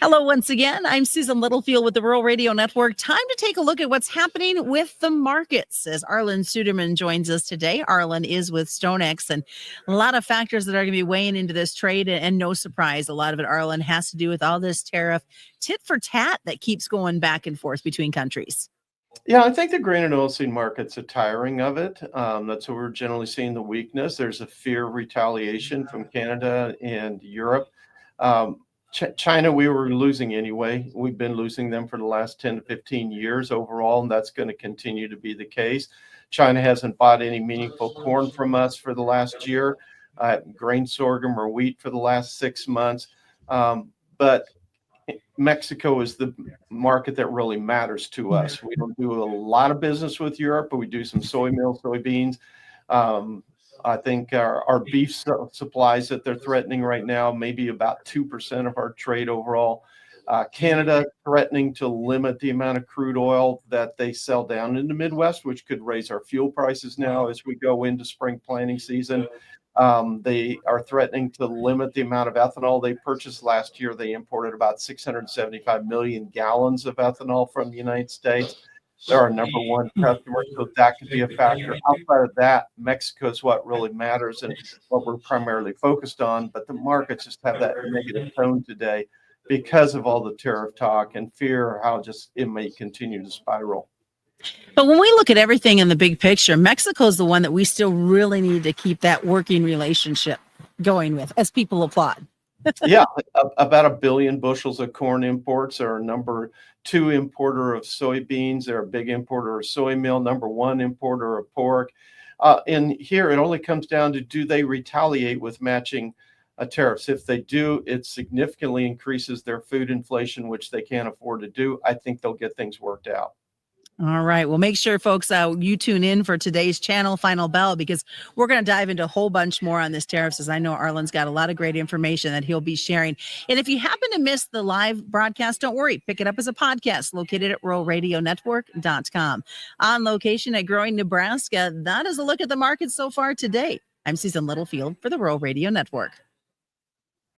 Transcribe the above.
Hello, once again. I'm Susan Littlefield with the Rural Radio Network. Time to take a look at what's happening with the markets as Arlan Suderman joins us today. Arlan is with StoneX, and a lot of factors that are going to be weighing into this trade. And no surprise, a lot of it, Arlan, has to do with all this tariff tit for tat that keeps going back and forth between countries. Yeah, I think the grain and oilseed markets are tiring of it. That's where we're generally seeing the weakness. There's a fear of retaliation from Canada and Europe. China, we were losing anyway. We've been losing them for the last 10 to 15 years overall, and that's going to continue to be the case. China hasn't bought any meaningful corn from us for the last year, grain, sorghum, or wheat for the last 6 months. But Mexico is the market that really matters to us. We don't do a lot of business with Europe, but we do some soy meal, soybeans. I think our beef supplies that they're threatening right now, maybe about 2% of our trade overall. Canada threatening to limit the amount of crude oil that they sell down in the Midwest, which could raise our fuel prices now as we go into spring planting season. They are threatening to limit the amount of ethanol they purchased last year. They imported about 675 million gallons of ethanol from the United States. They're our number one customer, so that could be a factor. Outside of that, Mexico is what really matters and what we're primarily focused on. But the markets just have that negative tone today because of all the tariff talk and fear how just it may continue to spiral. But when we look at everything in the big picture, Mexico is the one that we still really need to keep that working relationship going with as people applaud. Yeah, about 1 billion bushels of corn imports. They're our number 2 importer of soybeans. They're a big importer of soy meal, number 1 importer of pork. And here it only comes down to, do they retaliate with matching tariffs? If they do, it significantly increases their food inflation, which they can't afford to do. I think they'll get things worked out. All right. Well, make sure, folks, you tune in for today's channel Final Bell, because we're going to dive into a whole bunch more on this tariffs, as I know Arlan's got a lot of great information that he'll be sharing. And if you happen to miss the live broadcast, don't worry. Pick it up as a podcast located at ruralradionetwork.com. On location at Growing Nebraska, that is a look at the market so far today. I'm Susan Littlefield for the Rural Radio Network.